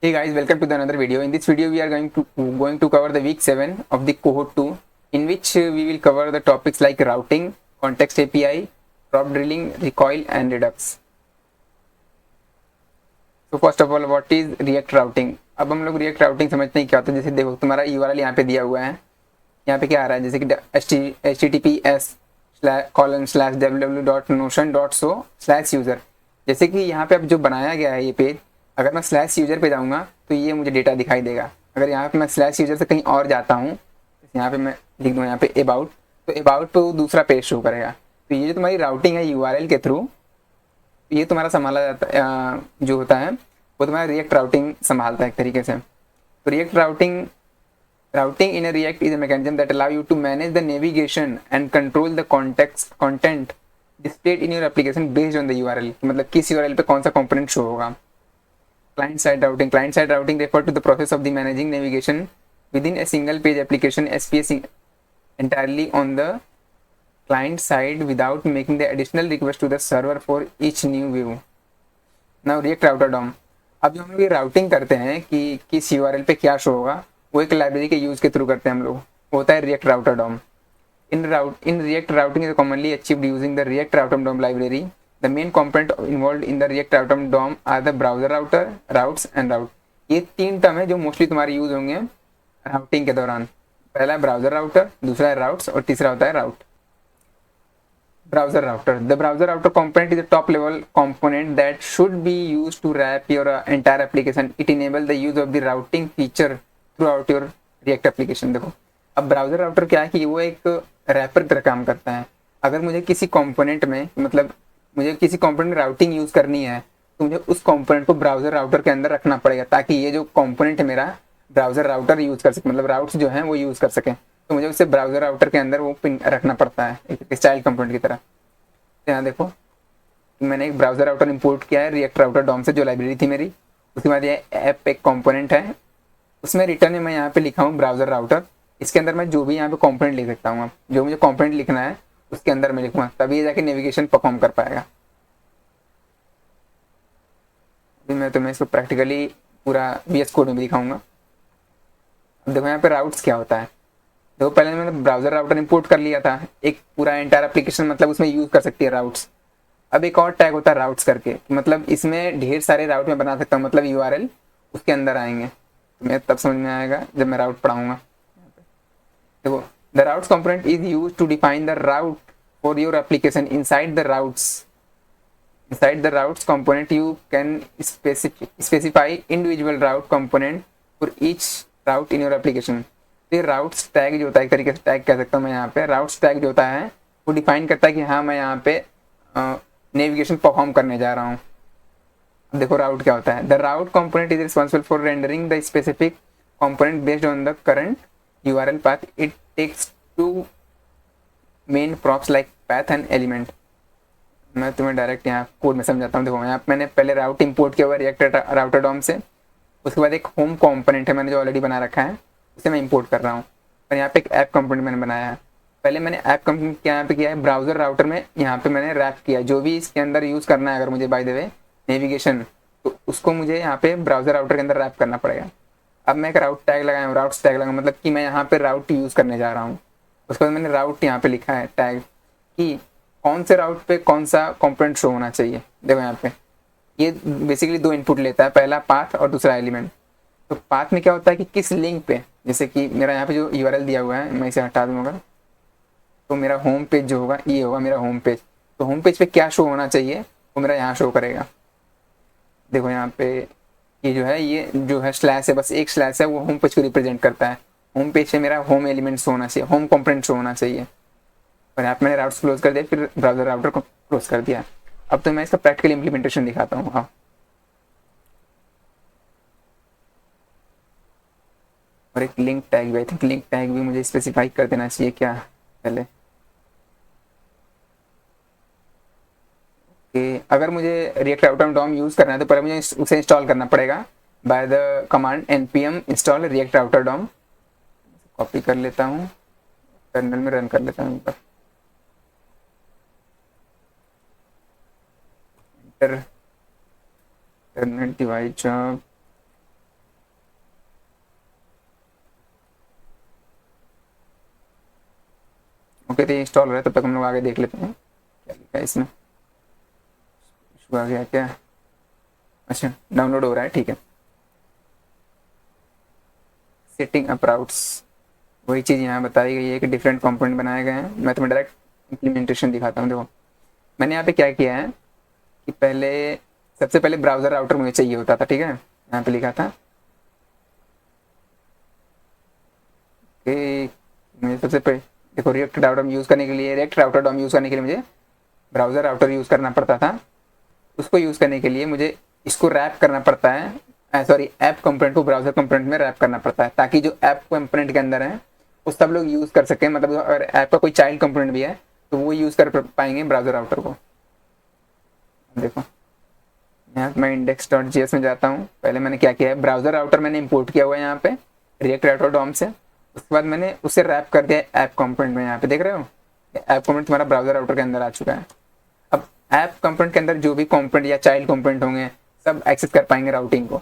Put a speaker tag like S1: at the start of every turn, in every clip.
S1: Hey guys, welcome to the another video. In this video, we are going to cover the week 7 of the cohort 2, in which we will cover the topics like routing, context API, prop drilling, recoil, and redux. So first of all, what is React routing? अब हम लोग React routing समझते हैं क्या होता है। जैसे देखो तुम्हारा URL यहाँ पे दिया हुआ है, यहाँ पे क्या आ रहा है, जैसे कि https://www.notion.so/user। जैसे कि यहाँ पे अब जो बनाया गया है ये पेज, अगर मैं स्लैश यूजर पे जाऊँगा तो ये मुझे डेटा दिखाई देगा। अगर यहाँ पे मैं स्लैश यूजर से कहीं और जाता हूँ, यहाँ पे मैं लिख दूँ यहाँ पे अबाउट, तो अबाउट पे वो दूसरा पेज शो करेगा। तो ये जो तुम्हारी राउटिंग है यूआरएल के थ्रू, ये तुम्हारा संभाला जाता है, जो होता है वो तुम्हारा रिएक्ट राउटिंग संभालता है एक तरीके से। तो react routing in a React is a mechanism that allow you to manage the navigation and control the content displayed in your application based on the URL। मतलब किस URL पे कौन सा component show होगा। Client side routing refer to the process of the managing navigation within a single page application SPS entirely on the client side without making the additional request to the server for each new view। Now React Router DOM। अब जो हम लोग ये routing करते हैं कि किस URL पे क्या शो होगा, वो एक लाइब्रेरी के यूज के थ्रू करते हैं हम लोग, होता है React Router DOM। In React routing is commonly achieved using the React Router DOM library। The main component involved in the React Router DOM are the browser router, routes and route। ये तीन term है जो mostly तुम्हारे use होंगे routing के दौरान। पहला है ब्राउजर राउटर, दूसरा है राउट्स और तीसरा होता है राउट। Browser router। The browser router component is a top level component that should be used to wrap your entire application। It enables the use of the routing feature throughout your React application। देखो अब browser router क्या है कि वो एक wrapper की तरह काम करता है। अगर मुझे किसी कंपोनेंट में, मतलब मुझे किसी कंपोनेंट में राउटिंग यूज करनी है, तो मुझे उस कंपोनेंट को ब्राउजर राउटर के अंदर रखना पड़ेगा ताकि ये जो कंपोनेंट है मेरा ब्राउजर राउटर यूज कर सके, मतलब राउट्स जो हैं वो यूज कर सके। तो मुझे उसे ब्राउजर राउटर के अंदर वो पिन रखना पड़ता है एक स्टाइल कंपोनेंट की तरह। यहाँ देखो मैंने एक ब्राउजर राउटर इंपोर्ट किया है रिएक्ट राउटर डॉम से, जो लाइब्रेरी थी मेरी। उसके बाद ये ऐप एक कंपोनेंट है, उसमें रिटर्न में मैं यहाँ पे लिखा हूँ ब्राउजर राउटर। इसके अंदर मैं जो भी यहाँ पे कंपोनेंट लिख सकता हूँ, अब जो मुझे कंपोनेंट लिखना है उसके अंदर मैं लिखूंगा, तभी ये जाके नेविगेशन परफॉर्म कर पाएगा। अभी मैं तुम्हें इसको प्रैक्टिकली पूरा VS कोड में भी दिखाऊंगा। अब देखो यहाँ पे राउट्स क्या होता है। देखो पहले मैंने ब्राउजर राउटर इंपोर्ट कर लिया था, एक पूरा एंटायर एप्लीकेशन मतलब उसमें यूज कर सकती है राउट्स। अब एक और टैग होता है राउट्स करके, मतलब इसमें ढेर सारे राउट में बना सकता हूँ, मतलब URL उसके अंदर आएंगे। तुम्हें तब समझ में आएगा जब मैं राउट पढ़ाऊंगा। देखो the routes component is used to define the route for your application inside the routes. Inside the routes component, you can specify individual route component for each route in your application। फिर routes tag जो होता है, एक तरीके से tag कह सकता हूँ मैं यहाँ पे। routes tag जो होता है वो डिफाइन करता है कि हाँ मैं यहाँ पे नेविगेशन परफॉर्म करने जा रहा हूँ। अब देखो राउट क्या होता है। The route component is responsible for rendering the specific component based on the current URL path। It takes two main props like path and element. मैं तुम्हें डायरेक्ट यहाँ कोड में समझाता हूँ। देखो यहाँ मैंने पहले राउट इंपोर्ट किया हुआ रिएक्ट राउटर डॉम से। उसके बाद एक होम कंपोनेंट है मैंने जो ऑलरेडी बना रखा है, उसे मैं इंपोर्ट कर रहा हूँ। और यहाँ पे एक ऐप कंपोनेंट मैंने बनाया है। पहले मैंने ऐप कंपोनेंट क्या यहाँ पे किया है, ब्राउजर राउटर में यहाँ पे मैंने रैप किया जो भी इसके अंदर यूज़ करना है। अगर मुझे बाय द वे नेविगेशन, तो उसको मुझे यहाँ पे ब्राउजर राउटर के अंदर रैप करना पड़ेगा। अब मैं एक राउट टैग लगाया हूँ, राउट्स टैग लगा मतलब कि मैं यहाँ पे राउट यूज़ करने जा रहा हूँ। उसके बाद मैंने राउट यहाँ पे लिखा है टैग कि कौन से राउट पे कौन सा कंपोनेंट शो होना चाहिए। देखो यहाँ पे ये बेसिकली दो इनपुट लेता है, पहला पाथ और दूसरा एलिमेंट। तो पाथ में क्या होता है कि किस लिंक पे, जैसे कि मेरा यहाँ पे जो URL दिया हुआ है मैं इसे हटा दूंगा, तो मेरा होम पेज जो होगा ये होगा मेरा होम पेज। तो होम पेज पे क्या शो होना चाहिए वो मेरा यहाँ शो करेगा। देखो यहाँ पे ये जो है स्लैश है, बस एक स्लैश है, वो होम पेज को रिप्रेजेंट करता है। होम पेज पे मेरा होम एलिमेंट्स होना चाहिए, होम कंपोनेंट शो होना चाहिए। और यहाँ पे मैंने राउट्स क्लोज कर दिया, फिर ब्राउजर राउटर को क्लोज कर दिया। अब तो मैं इसका प्रैक्टिकल इंप्लीमेंटेशन दिखाता हूँ। हाँ, और एक लिंक टैग भी, आई थिंक लिंक टैग भी मुझे स्पेसिफाई कर देना चाहिए क्या पहले कि अगर मुझे रिएक्ट राउटर डॉम यूज़ करना है तो पहले मुझे उसे इंस्टॉल करना पड़ेगा by the command npm install React router DOM. Copy कर लेता हूँ, टर्मिनल में रन कर लेता हूँ। टर्मिनल डिवाइस जॉब ओके, तो ये इंस्टॉल हो रहा है, तब तक हम लोग आगे देख लेते हैं क्या लिखा है इसमें। इशू आ गया क्या? अच्छा, डाउनलोड हो रहा है, ठीक है। सेटिंग अप राउट्स, वही चीज़ यहाँ बताई गई है कि डिफरेंट कंपोनेंट बनाए गए हैं। मैं तुम्हें डायरेक्ट इम्प्लीमेंटेशन दिखाता हूँ। देखो मैंने यहाँ पे क्या किया है कि पहले, सबसे पहले ब्राउज़र राउटर मुझे चाहिए होता था, ठीक है। यहाँ पे लिखा था कि मुझे सबसे पहले देखो रिएक्ट राउटर यूज़ करने के लिए, रिएक्ट राउटर डॉम यूज़ करने के लिए मुझे ब्राउज़र राउटर यूज़ करना पड़ता था। उसको यूज़ करने के लिए मुझे इसको रैप करना पड़ता है, सॉरी ऐप कंपोनेंट को ब्राउज़र कंपोनेंट में रैप करना पड़ता है, ताकि जो ऐप कंपोनेंट के अंदर है वो सब लोग यूज़ कर सकें। मतलब अगर ऐप का कोई चाइल्ड कंपोनेंट भी है तो वो यूज़ कर पाएंगे ब्राउज़र राउटर को। देखो यहाँ मैं index.js में जाता हूँ। पहले मैंने क्या किया है, ब्राउज़र राउटर मैंने इंपोर्ट किया हुआ है यहाँ पे रिएक्ट राउटर डॉम से। उसके बाद मैंने उसे रैप कर दिया ऐप कंपोनेंट में। यहाँ पे देख रहे हो ऐप कंपोनेंट तुम्हारा ब्राउज़र राउटर के अंदर आ चुका है। अब ऐप कंपोनेंट के अंदर जो भी कंपोनेंट या चाइल्ड कंपोनेंट होंगे सब एक्सेस कर पाएंगे राउटिंग को।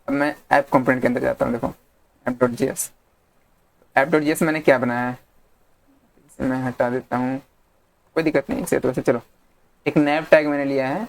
S1: अब मैं ऐप कंपोनेंट के अंदर जाता हूँ। देखो app.js, app.js मैंने क्या बनाया है, इसे मैं हटा देता हूँ, कोई दिक्कत नहीं इसे। तो वैसे चलो, एक नैव टैग मैंने लिया है,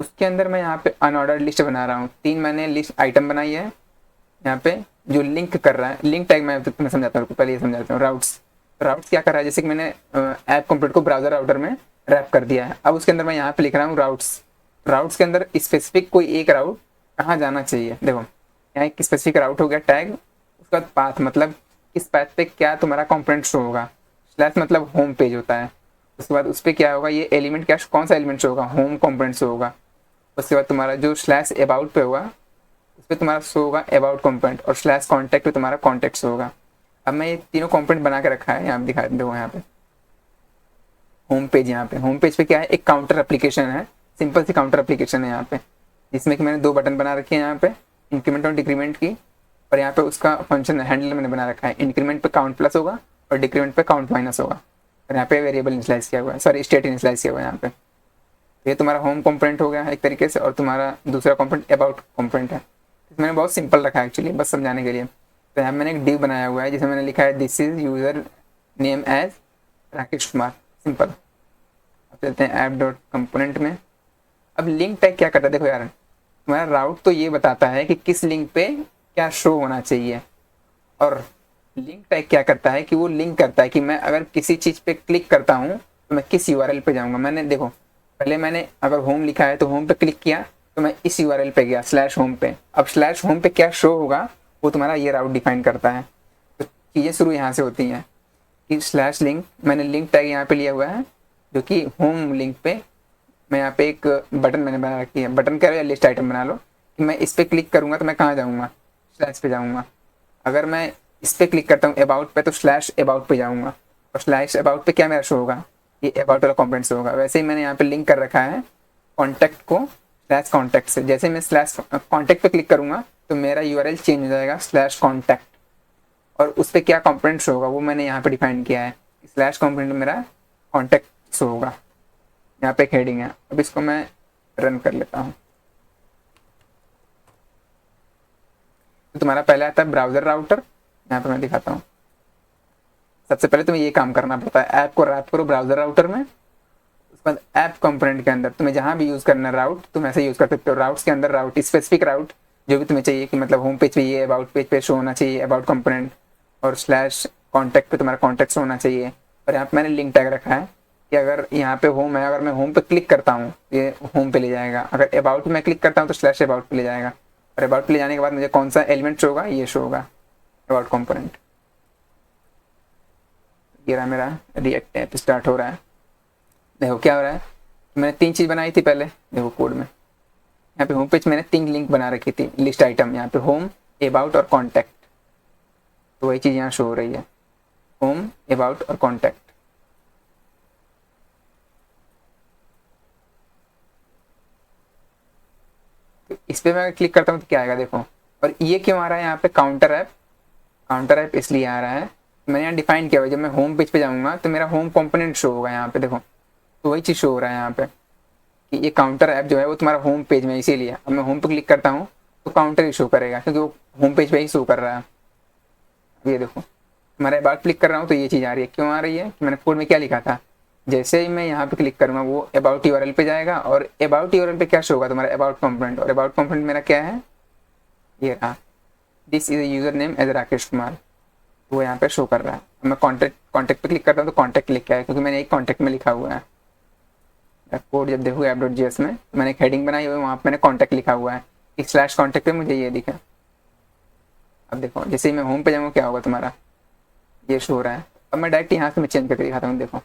S1: उसके अंदर मैं यहाँ पे अनऑर्डर्ड लिस्ट बना रहा हूँ। 3 मैंने लिस्ट आइटम बनाई है यहाँ पे जो लिंक कर रहा है। लिंक टैग मैं तुम्हें समझाता हूँ, पहले ये समझाता हूँ। राउट्स क्या कर रहा है, जैसे कि मैंने ऐप कंपोनेंट को ब्राउज़र राउटर में रैप कर दिया है। अब उसके अंदर मैं यहाँ पे लिख रहा हूँ राउट्स के अंदर स्पेसिफिक कोई एक राउट कहाँ जाना चाहिए। देखो यहाँ एक स्पेसिफिक राउट हो गया टैग, उसका बाद पाथ मतलब किस पाथ पे क्या तुम्हारा कंपोनेंट शो होगा, स्लैश मतलब होम पेज होता है। उसके बाद उस पर क्या होगा, ये एलिमेंट क्या, कौन सा एलिमेंट शो होगा, होम कंपोनेंट शो होगा। उसके बाद तुम्हारा जो स्लैश अबाउट पे होगा उस पर तुम्हारा शो होगा अबाउट कंपोनेंट, और स्लैश कॉन्टैक्ट पे तुम्हारा कॉन्टैक्ट शो होगा। अब मैं ये तीनों कंपोनेंट बना के रखा है, यहाँ पे दिखा दो। यहाँ पे होम पेज, यहाँ पे होम पेज पे क्या है, एक काउंटर एप्लीकेशन है, सिंपल सी काउंटर एप्लीकेशन है यहाँ पे, जिसमें कि मैंने 2 बटन बना रखे हैं यहाँ पे, इंक्रीमेंट और डिक्रीमेंट की। और यहाँ पे उसका फंक्शन हैंडल मैंने बना रखा है, इंक्रीमेंट पे काउंट प्लस होगा और डिक्रीमेंट पे काउंट माइनस होगा। और यहाँ पे वेरिएबल इनिशियलाइज किया हुआ है, सॉरी स्टेट इनिशियलाइज किया हुआ है यहाँ पे। ये तुम्हारा होम कंपोनेंट हो गया एक तरीके से, और तुम्हारा दूसरा कंपोनेंट अबाउट कंपोनेंट है। मैंने बहुत सिंपल रखा है एक्चुअली, बस समझाने के लिए। तो यहाँ मैंने एक डिव बनाया हुआ है जिसमें मैंने लिखा है this is user name as Rakesh Kumar, simple. अब चलते हैं ऐप डॉट कंपोनेंट में। अब लिंक टैग क्या करता है, देखो यार तुम्हारा राउट तो ये बताता है कि किस लिंक पे क्या शो होना चाहिए, और लिंक टैग क्या करता है कि वो लिंक करता है कि मैं अगर किसी चीज़ पे क्लिक करता हूँ तो मैं किस यूआरएल पे जाऊँगा। मैंने देखो पहले मैंने अगर होम लिखा है तो होम पे क्लिक किया तो मैं इस यूआरएल पे गया स्लैश होम पे। अब स्लैश होम पे क्या शो होगा वो तुम्हारा ये राउट डिफाइन करता है। तो चीज़ें शुरू यहाँ से होती हैं कि स्लैश लिंक, मैंने लिंक टैग यहाँ पे लिया हुआ है जो कि होम लिंक पे मैं यहाँ पे एक बटन मैंने बना रखी है, बटन कह लो या लिस्ट आइटम बना लो, कि मैं इस पर क्लिक करूँगा तो मैं कहाँ जाऊँगा, स्लैश पे जाऊँगा। अगर मैं इस पर क्लिक करता हूँ अबाउट पे तो स्लैश अबाउट पे जाऊँगा, और स्लैश अबाउट पे क्या मेरा शो होगा, ये अबाउट वाला कॉम्पोनेंट शो होगा। वैसे ही मैंने यहाँ पे लिंक कर रखा है कॉन्टैक्ट को स्लैश कॉन्टैक्ट से। जैसे मैं स्लैश कॉन्टैक्ट पे क्लिक करूँगा तो मेरा यूआरएल चेंज हो जाएगा स्लैश कॉन्टैक्ट, और उस पर क्या कॉम्पोनेंट शो होगा वो मैंने यहाँ पे डिफाइन किया है। स्लैश कॉम्पोनेंट मेरा कॉन्टैक्ट शो होगा। यहाँ पे एक हेडिंग है, अब इसको मैं रन कर लेता हूँ। तो तुम्हारा पहले आता है ब्राउज़र राउटर, यहाँ पे मैं दिखाता हूँ। सबसे पहले तुम्हें ये काम करना पड़ता है, ऐप को रैप करो ब्राउज़र राउटर में। उसके बाद ऐप कंपोनेंट के अंदर तुम्हें जहाँ भी यूज़ करना है राउट, तुम ऐसे यूज़ कर सकते हो। राउट्स के अंदर राउट स्पेसिफिक राउट जो भी तुम्हें चाहिए, कि मतलब होम पेज पे ये अबाउट पेज पे शो होना चाहिए अबाउट कंपोनेंट, और स्लैश कॉन्टैक्ट पे तुम्हारा कॉन्टैक्ट होना चाहिए। और यहाँ पे मैंने लिंक टैग रखा है कि अगर यहाँ पे होम है, अगर मैं होम पे क्लिक करता हूँ ये होम पे ले जाएगा, अगर अबाउट में क्लिक करता हूँ तो स्लैश अबाउट पे ले जाएगा, और अबाउट पे ले जाने के बाद मुझे कौन सा एलिमेंट शो होगा, ये शो होगा अबाउट कंपोनेंट। ये रहा मेरा रिएक्ट ऐप स्टार्ट हो रहा है। देखो क्या हो रहा है, मैंने 3 चीज़ बनाई थी पहले, देखो कोड में यहाँ पे होम पेज मैंने 3 लिंक बना रखी थी लिस्ट आइटम, यहाँ पे होम अबाउट और कॉन्टैक्ट। तो वही चीज़ यहाँ शो हो रही है, होम अबाउट और कॉन्टैक्ट। तो इस पर मैं क्लिक करता हूँ तो क्या आएगा देखो। और ये क्यों आ रहा है यहाँ पे काउंटर ऐप इसलिए आ रहा है, मैंने यहाँ डिफाइन किया हुआ, जब मैं होम पेज पे जाऊँगा तो मेरा होम कंपोनेंट शो होगा यहाँ पे देखो। तो वही चीज़ शो हो रहा है यहाँ पे कि ये काउंटर ऐप जो है वो तुम्हारा होम पेज में, इसीलिए अब मैं होम पे क्लिक करता हूँ तो काउंटर ही शो करेगा क्योंकि वो होम पेज पे ही शो कर रहा है। ये देखो तुम्हारा अबाउट क्लिक कर रहा हूँ तो ये चीज़ आ रही है। क्यों आ रही है? मैंने कोड में क्या लिखा था, जैसे ही मैं यहाँ पे क्लिक करूँगा वो अबाउट यूआरएल पे जाएगा, और अबाउट यूआरएल पे क्या शो होगा, तुम्हारा अबाउट कंपोनेंट। और अबाउट कंपोनेंट मेरा क्या है, ये रहा, this is user name as Rakesh Kumar, वो यहाँ पे शो कर रहा है। मैं कॉन्टैक्ट पे क्लिक करता हूँ तो कॉन्टैक्ट लिख के आया, क्योंकि मैंने एक कॉन्टैक्ट में लिखा हुआ है। कोड जब देखो app.js में, तो मैंने एक हेडिंग बनाई हुई है, वहाँ पे मैंने कॉन्टैक्ट लिखा हुआ है, इस स्लैश कॉन्टैक्ट पे मुझे ये दिखा। अब देखो जैसे ही मैं होम पे जाऊँगा क्या होगा, तुम्हारा ये शो हो रहा है। अब मैं डायरेक्ट यहाँ से मैं चेंज करके दिखाता हूँ। देखो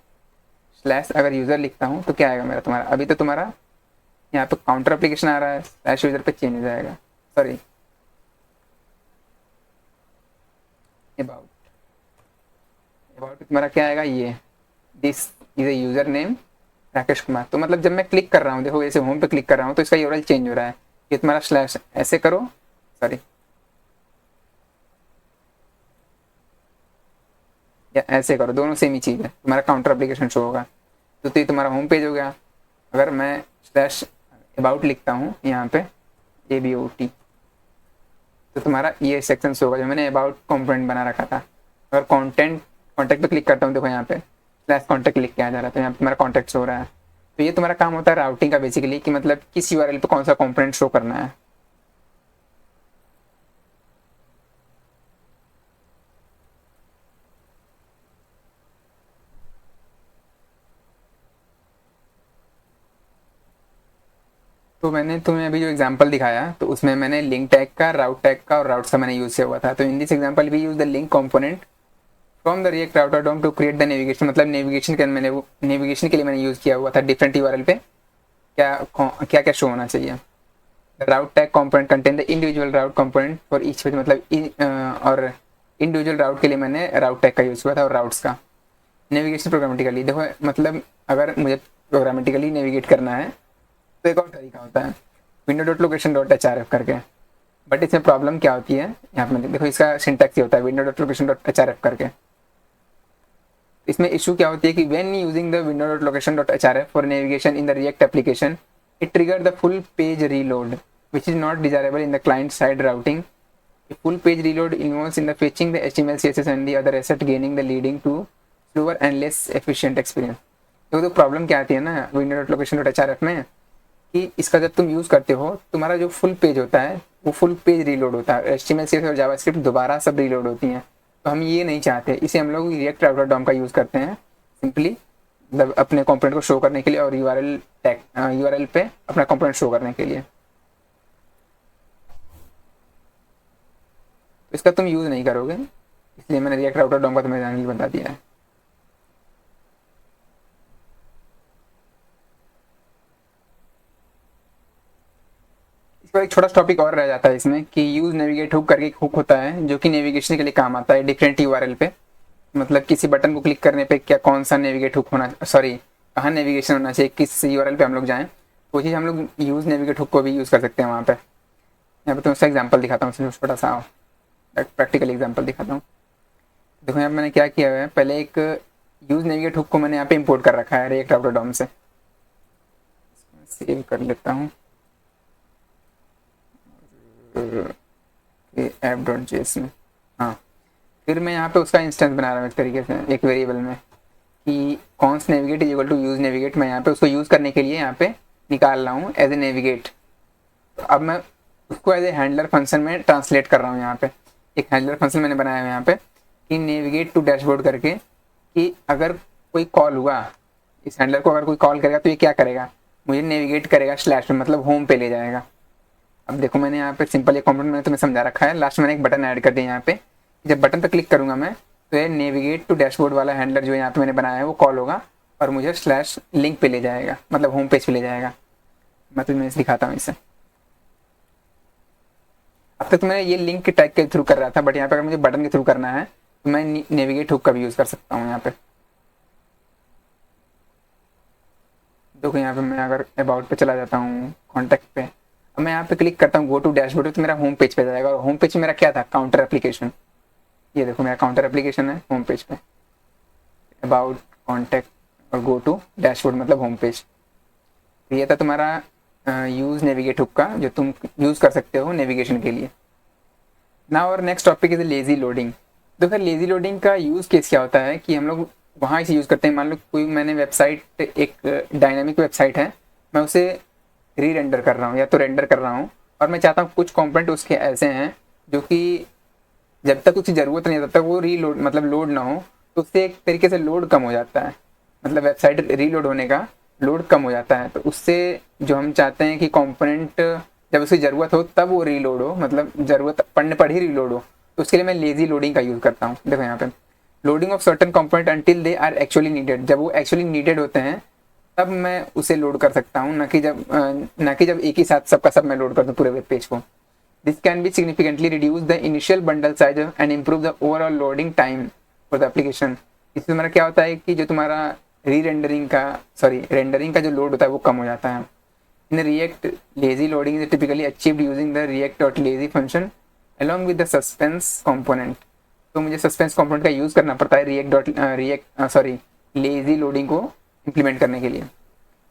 S1: स्लैश अगर यूज़र लिखता हूँ तो क्या आएगा मेरा, तुम्हारा अभी तो तुम्हारा यहाँ पे काउंटर एप्लीकेशन आ रहा है, स्लैश यूज़र पे चेंज हो जाएगा। सॉरी, अबाउट तुम्हारा क्या आएगा, ये this is a user name Rakesh Kumar. तो मतलब जब मैं क्लिक कर रहा हूँ, देखो जैसे होम पे क्लिक कर रहा हूँ तो इसका यूआरएल चेंज हो रहा है। ये तुम्हारा स्लैश ऐसे करो, सॉरी या ऐसे करो, दोनों सेम ही चीज़ है, तुम्हारा काउंटर एप्लीकेशन शो होगा। तो ये तुम्हारा होम पेज हो गया। अगर मैं स्लैश अबाउट लिखता हूँ यहाँ पे ABOUT, तो तुम्हारा ये सेक्शन शो होगा जो मैंने अबाउट कंपोनेंट बना रखा था। अगर कॉन्टैक्ट पे क्लिक करता हूँ, देखो यहाँ पे स्लैश कॉन्टैक्ट लिख के आ जा रहा है, तो यहाँ पे तुम्हारा कॉन्टैक्ट शो हो रहा है। तो ये तुम्हारा काम होता है राउटिंग का बेसिकली, कि मतलब किस यूआरएल पे कौन सा कंपोनेंट शो करना है। तो मैंने तुम्हें अभी जो एग्जांपल दिखाया, तो उसमें मैंने लिंक टैग का, राउट टैग का और राउट्स का मैंने यूज किया हुआ था। तो in this example we use the link component from the React router DOM to create the navigation. मतलब नेविगेशन के मैंने वो नेविगेशन के लिए मैंने यूज किया हुआ था डिफरेंट यूआरएल पे क्या क्या क्या शो होना चाहिए। Route tag component contain the individual route component for each page, मतलब और इंडिविजुअल राउट के लिए मैंने राउट टैग का यूज किया था, और राउट्स का। नेविगेशन प्रोग्रामेटिकली, देखो मतलब अगर मुझे प्रोग्रामेटिकली नेविगेट करना है तो एक और तरीका होता है window.location.hrf करके। बट इसमें प्रॉब्लम क्या होती है, यहाँ पे देखो इसका सिंटैक्स ये होता है window.location.hrf करके। इसमें इशू क्या होती है कि when using the window.location.hrf for navigation in the React application, it trigger the full page reload, which is not desirable in the client side routing. A full page reload involves in the fetching the HTML, CSS and the other asset, gaining the leading to slower and less efficient experience। तो problem क्या आती है ना window.location.hrf में, कि इसका जब तुम यूज करते हो, तुम्हारा जो फुल पेज होता है वो फुल पेज रीलोड होता है, HTML, CSS और जावास्क्रिप्ट दोबारा सब रीलोड होती हैं। तो हम ये नहीं चाहते, इसे हम लोग रिएक्ट राउटर डॉम का यूज करते हैं सिंपली, मतलब अपने कंपोनेंट को शो करने के लिए और यूआरएल पे अपना कंपोनेंट शो करने के लिए। तो इसका तुम यूज नहीं करोगे, इसलिए मैंने रिएक्ट राउटर डॉम का तुम्हें जानने बता दिया है। इसका एक छोटा टॉपिक और रह जाता है इसमें, कि यूज नेविगेट हुक करके एक हुक होता है जो कि नेविगेशन के लिए काम आता है डिफरेंट यूआरएल पे। मतलब किसी बटन को क्लिक करने पे क्या कौन सा नेविगेट हुक होना, सॉरी कहाँ नेविगेशन होना चाहिए, किस यूआरएल पे हम लोग जाएं, वो चीज़ हम लोग यूज नेविगेट हुक को भी यूज़ कर सकते हैं वहाँ पे। यहाँ पे तो उसका एग्जाम्पल दिखाता हूँ, छोटा सा प्रैक्टिकल एग्जाम्पल दिखाता हूँ। देखो यहाँ मैंने क्या किया हुआ है, पहले एक यूज नेविगेट हुक को मैंने यहाँ पे इम्पोर्ट कर रखा है रिएक्ट राउटर डॉम से। सेव कर लेता हूँ app.js में। हाँ, फिर मैं यहाँ पे उसका इंस्टेंस बना रहा हूँ एक तरीके से, एक वेरिएबल में, कि const navigate is equal to use navigate. मैं यहाँ पे उसको यूज़ करने के लिए यहाँ पे निकाल रहा हूँ एज ए नेविगेट। तो अब मैं उसको एज ए हैंडलर फंक्शन में ट्रांसलेट कर रहा हूँ। यहाँ पे एक हैंडलर फंक्शन मैंने बनाया है यहाँ पे, कि नेविगेट टू डैशबोर्ड करके, कि अगर कोई कॉल हुआ, इस हैंडलर को अगर कोई कॉल करेगा तो ये क्या करेगा, मुझे नेविगेट करेगा स्लैश में, मतलब होम पे ले जाएगा। अब देखो मैंने यहाँ पे सिंपल एक कंपोनेंट मैंने तुम्हें समझा रखा है, लास्ट में मैंने एक बटन ऐड कर दिया यहाँ पे। जब बटन पे क्लिक करूंगा मैं, तो ये नेविगेट टू डैशबोर्ड वाला हैंडलर जो यहाँ पे मैंने बनाया है वो कॉल होगा और मुझे स्लैश लिंक पे ले जाएगा, मतलब होम पेज पे ले जाएगा। मैं तुम्हें दिखाता हूँ इसे। अब तक मैं ये लिंक के टैग के थ्रू कर रहा था, बट यहाँ पे अगर मुझे बटन के थ्रू करना है तो मैं नेविगेट हुक का भी यूज कर सकता हूँ। यहाँ पे देखो, यहाँ पे मैं अगर अबाउट पे चला जाता हूँ, कॉन्टैक्ट पे, अब मैं यहाँ पे क्लिक करता हूँ गो टू डैशबोर्ड, तो मेरा होम पेज पे जाएगा। और होम पेज मेरा क्या था, काउंटर एप्लीकेशन। ये देखो मेरा काउंटर एप्लीकेशन है होम पेज पे, अबाउट, कॉन्टैक्ट और गो टू डैशबोर्ड मतलब होम पेज। तो ये था तुम्हारा यूज नेविगेट हुक का, जो तुम यूज कर सकते हो नेविगेशन के लिए। नाउ और next topic is lazy loading. देखो लेजी लोडिंग का यूज़ केस क्या होता है कि हम लोग वहाँ इसे यूज़ करते हैं। मान लो कोई मैंने वेबसाइट, एक डायनामिक वेबसाइट है, मैं उसे री रेंडर कर रहा हूँ या तो रेंडर कर रहा हूँ, और मैं चाहता हूँ कुछ कंपोनेंट उसके ऐसे हैं जो कि जब तक उसकी ज़रूरत नहीं है तब तक वो रीलोड मतलब लोड ना हो, तो उससे एक तरीके से लोड कम हो जाता है, मतलब वेबसाइट रीलोड होने का लोड कम हो जाता है। तो उससे जो हम चाहते हैं कि कंपोनेंट जब उसकी ज़रूरत हो तब वो रीलोड हो, मतलब ज़रूरत पड़ने पर ही रीलोड हो, तो उसके लिए मैं लेजी लोडिंग का यूज़ करता हूँ। देखो यहाँ पे loading of certain component until they are actually needed, जब वो एक्चुअली नीडेड होते हैं तब मैं उसे लोड कर सकता हूँ, ना कि जब एक ही साथ सबका सब मैं लोड कर दूँ पूरे वेब पेज को। This can be significantly reduce the initial bundle size and improve the overall loading time for the application। इससे तुम्हारा क्या होता है कि जो तुम्हारा रेंडरिंग का जो लोड होता है वो कम हो जाता है। In React lazy loading is typically achieved using the react dot lazy function along with the suspense component। तो मुझे सस्पेंस कंपोनेंट का यूज करना पड़ता है लेजी लोडिंग को इम्प्लीमेंट करने के लिए।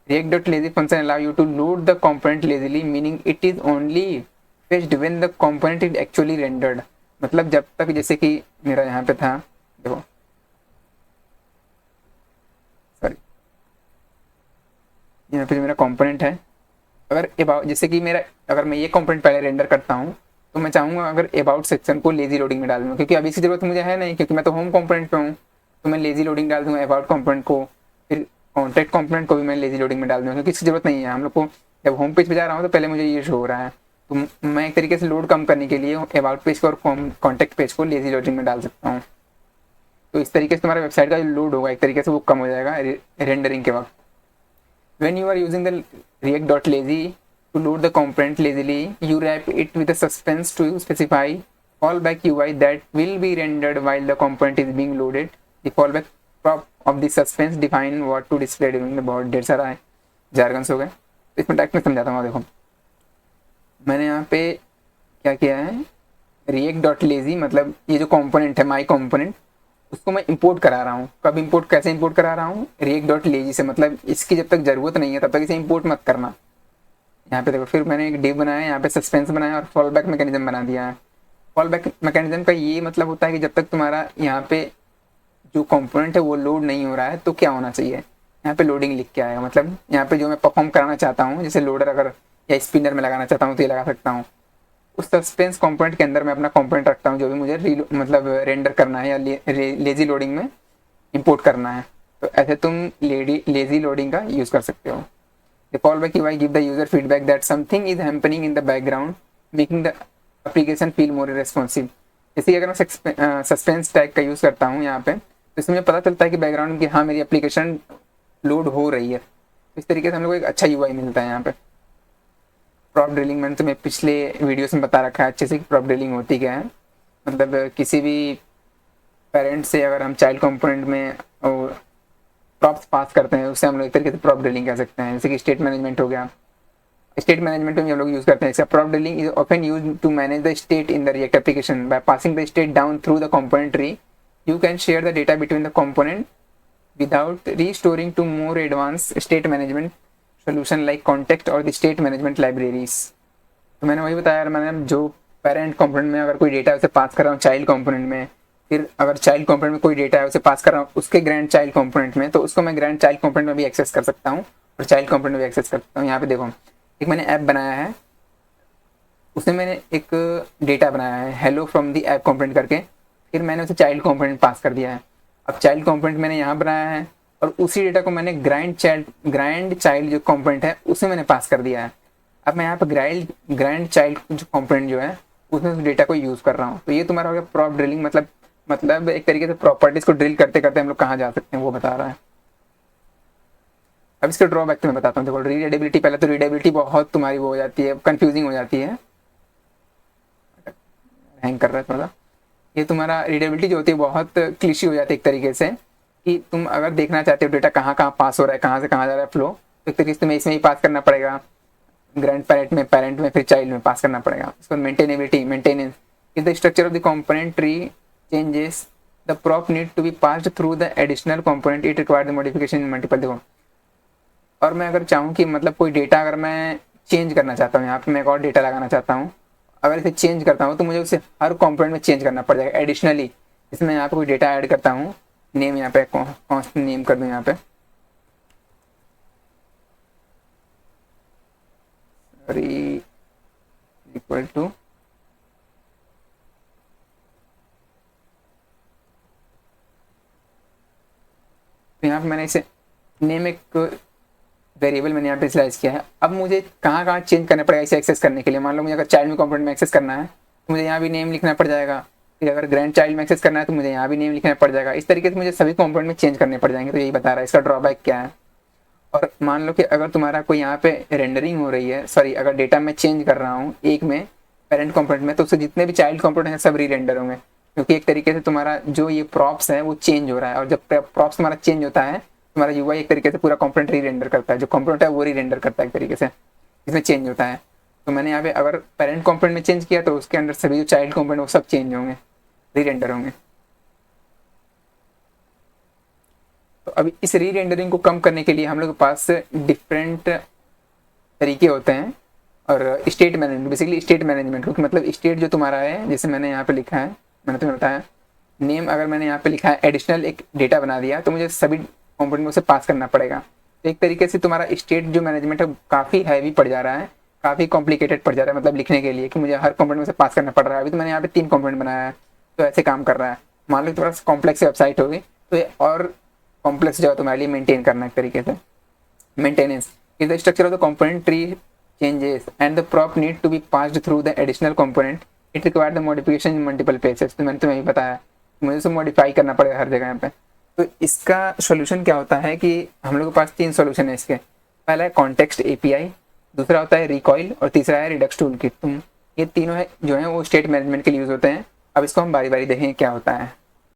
S1: React dot lazy function allow you to load the component lazily, meaning it is only fetched when the component is actually rendered। मतलब जब तक, जैसे कि मेरा यहाँ पे था, देखो सॉरी, यहाँ पे जो मेरा कंपोनेंट है, अगर अबाउट, जैसे कि मेरा अगर मैं ये कंपोनेंट पहले रेंडर करता हूँ तो मैं चाहूँगा अगर अबाउट सेक्शन को लेजी लोडिंग में डाल दूँगा, क्योंकि अभी इसकी जरूरत मुझे है नहीं, क्योंकि मैं तो होम कंपोनेंट पे हूँ, तो मैं लेजी लोडिंग डाल दूँगा अबाउट कंपोनेंट को, फिर कॉन्टैक्ट कंपोनेंट को भी मैं लेजी लोडिंग में डाल दूँगा, क्योंकि इसकी जरूरत नहीं है। हम लोग को जब होम पेज पे जा रहा हूँ तो पहले मुझे ये शो हो रहा है, तो मैं एक तरीके से लोड कम करने के लिए अबाउट पेज को और कॉन्टैक्ट पेज को लेजी लोडिंग में डाल सकता हूँ। तो इस तरीके से तुम्हारा वेबसाइट का जो लोड होगा एक तरीके से वो कम हो जाएगा रेंडरिंग के वक्त। When you are using the react.lazy to load the component lazily, you wrap it with a suspense to specify fallback UI that will be rendered while the component is being loaded। The fallback prop of the suspense define what to display during the बहुत ढेर सारा है jargons हो गए, तो इसमें direct में समझाता हूँ। देखो मैंने यहाँ पे क्या किया है, react.lazy मतलब ये जो कंपोनेंट है माई कंपोनेंट, उसको मैं इंपोर्ट करा रहा हूँ। कब इंपोर्ट, कैसे इंपोर्ट करा रहा हूँ, react.lazy से, मतलब इसकी जब तक जरूरत नहीं है तब तक इसे इंपोर्ट मत करना। यहाँ पे देखो फिर मैंने एक डिव बनाया, यहाँ पे सस्पेंस बनाया और फॉल बैक मैकेनिज्म बना दिया है। फॉल बैक मैकेनिज्म का ये मतलब होता है कि जब तक तुम्हारा यहाँ पे जो कंपोनेंट है वो लोड नहीं हो रहा है तो क्या होना चाहिए, यहाँ पे लोडिंग लिख के आएगा। मतलब यहाँ पे जो मैं परफॉर्म कराना चाहता हूँ, जैसे लोडर अगर या स्पिनर में लगाना चाहता हूँ तो ये लगा सकता हूँ। उस सस्पेंस कंपोनेंट के अंदर मैं अपना कंपोनेंट रखता हूँ जो भी मुझे मतलब रेंडर करना है या लेजी लोडिंग में इंपोर्ट करना है। तो ऐसे तुम लेजी लोडिंग का यूज़ कर सकते हो। The fallback UI give the user feedback that something is happening in the background, making the application feel more responsive। जैसे कि अगर मैं सस्पेंस टैग का यूज़ करता हूँ यहाँ पे, तो इसमें मुझे पता चलता है कि बैकग्राउंड में कि हाँ मेरी एप्लीकेशन लोड हो रही है। इस तरीके से हम लोग को एक अच्छा UI मिलता है यहाँ पे। प्रॉप ड्रिलिंग मैंने तुम्हें पिछले वीडियोस में बता रखा है अच्छे से कि प्रॉप ड्रिलिंग होती क्या है। मतलब किसी भी पेरेंट से अगर हम चाइल्ड कंपोनेंट में प्रॉप्स पास करते हैं उससे हम लोग एक तरीके से प्रॉप ड्रिलिंग कह सकते हैं। जैसे कि स्टेट मैनेजमेंट हो गया, स्टेट मैनेजमेंट में हम लोग यूज करते हैं। जैसे prop drilling is often use to manage the state in the React application by passing the state down through the component tree. You can share the data between the component without restoring to more advance state management solution like context और the state management libraries. तो मैंने वही बताया, मैंने जो parent component में अगर कोई डेटा उसे पास कर रहा हूँ चाइल्ड कंपोनेंट में, फिर अगर चाइल्ड कंपोनेंट में कोई डेटा है उसे पास कर रहा हूँ उसके ग्रैंड चाइल्ड कंपोनेंट में, तो उसको मैं ग्रैंड चाइल्ड कंपोनेंट में भी एक्सेस कर सकता हूँ और चाइल्ड कंपोनेंट में भी एक्सेस कर सकता हूँ। यहाँ पे देखो एक मैंने ऐप बनाया है, उसमें मैंने एक डेटा बनाया है hello from the app component करके, फिर मैंने उसे चाइल्ड कंपोनेंट पास कर दिया है। अब चाइल्ड कंपोनेंट मैंने यहाँ बनाया है और उसी डेटा को मैंने ग्रैंड चाइल्ड जो कंपोनेंट है उसे मैंने पास कर दिया है। अब मैं यहाँ पे ग्रैंड चाइल्ड जो कंपोनेंट जो है उसमें उस डेटा को यूज़ कर रहा हूँ। तो ये तुम्हारा हो गया प्रॉप ड्रिलिंग। मतलब एक तरीके से प्रॉपर्टीज को ड्रिल करते करते हम लोग कहाँ जा सकते हैं वो बता रहा है। अब इसके ड्रॉबैक तो मैं बताता हूँ। देखो रीडेबिलिटी, पहले तो रीडेबिलिटी बहुत तुम्हारी वो हो जाती है, कंफ्यूजिंग हो जाती है, हैंग कर रहा है थोड़ा। ये तुम्हारा रीडेबिलिटी जो होती है बहुत क्लिशी हो जाती है एक तरीके से, कि तुम अगर देखना चाहते हो डेटा कहाँ कहाँ पास हो रहा है, कहाँ से कहाँ जा रहा है फ्लो, तो एक तरीके से तुम्हें इसमें ही पास करना पड़ेगा, ग्रैंड पेरेंट में फिर चाइल्ड में पास करना पड़ेगा। उसको maintenance is the structure of the component tree changes the prop need to be passed through the additional component it requires the modification in multiple। देखो और मैं अगर चाहूँ कि मतलब कोई डेटा अगर मैं चेंज करना चाहता हूँ, यहाँ पे मैं एक और डेटा लगाना चाहता हूँ, अगर इसे चेंज करता हूँ तो मुझे उसे हर कंपोनेंट में चेंज करना पड़ जाएगा एडिशनली। इसमें यहाँ पे कोई डेटा ऐड करता हूँ, नेम यहाँ पे कॉन्स्टेंट नेम कर दूँ यहाँ पे, सॉरी, इक्वल टू, तो यहाँ पे मैंने इसे नेम एक वेरिएबल मैंने यहाँ पे स्लाइस किया है। अब मुझे कहाँ कहाँ चेंज करना पड़ेगा इसे एक्सेस करने के लिए। मान लो मुझे अगर चाइल्ड में कंपोनेंट में एक्सेस करना है तो मुझे यहाँ भी नेम लिखना पड़ जाएगा, फिर अगर ग्रैंड चाइल्ड में एक्सेस करना है तो मुझे यहाँ भी नेम लिखना पड़ जाएगा। इस तरीके से मुझे सभी कंपोनेंट में चेंज करने पड़ जाएंगे। तो यही बता रहा है इसका ड्रॉबैक क्या है। और मान लो कि अगर तुम्हारा कोई यहाँ पे रेंडरिंग हो रही है, सॉरी अगर डेटा मैं चेंज कर रहा हूँ एक में पेरेंट कंपोनेंट में, तो उससे जितने भी चाइल्ड कंपोनेंट हैं सब री रेंडर होंगे, क्योंकि एक तरीके से तुम्हारा जो ये प्रॉप्स है वो चेंज हो रहा है। और जब प्रॉप्स तुम्हारा चेंज होता है, तुम्हारा यूआई एक तरीके से पूरा कंपोनेंट री रेंडर करता है, जो कंपोनेंट है वो री रेंडर करता है एक तरीके से, इसमें चेंज होता है। तो मैंने यहाँ पे अगर पेरेंट कंपोनेंट में चेंज किया तो उसके अंदर सभी जो चाइल्ड कंपोनेंट वो सब चेंज होंगे, री रेंडर होंगे। तो अभी इस री रेंडरिंग को कम करने के लिए हम लोग के पास डिफरेंट तरीके होते हैं। और state management, basically state management, क्योंकि मतलब स्टेट जो तुम्हारा है, जैसे मैंने यहाँ पे लिखा है, मैंने तुम्हें बताया नेम, अगर मैंने यहाँ पे लिखा है एडिशनल एक डेटा बना दिया तो मुझे सभी कंपोनेंट में उसे पास करना पड़ेगा। तो एक तरीके से तुम्हारा स्टेट जो मैनेजमेंट है काफ़ी हैवी पड़ जा रहा है, काफ़ी कॉम्प्लिकेटेड पड़ जा रहा है, मतलब लिखने के लिए कि मुझे हर कंपोनेंट में से पास करना पड़ रहा है। अभी तो मैंने यहाँ पे 3 कंपोनेंट बनाया है, तो ऐसे काम कर रहा है। मान लो तुम्हारा कॉम्प्लेक्स वेबसाइट होगी तो ये और कॉम्प्लेक्स जो है तुम्हारे लिए मेंटेन करना एक तरीके से। Maintenance is the structure of the component tree changes and the prop need to be passed through the additional component. It requires the modification in multiple places. तो मैंने तुम्हें बताया मुझे उसे मॉडिफाई करना पड़ेगा हर जगह पे। तो इसका सोल्यूशन क्या होता है कि हम लोग के पास 3 सोल्यूशन है इसके। पहला है कॉन्टेक्स्ट एपीआई, दूसरा होता है रिकॉइल और तीसरा है रिडक्स टूल किट। तुम ये तीनों है जो है वो स्टेट मैनेजमेंट के लिए यूज होते हैं। अब इसको हम बारी बारी देखें क्या होता है।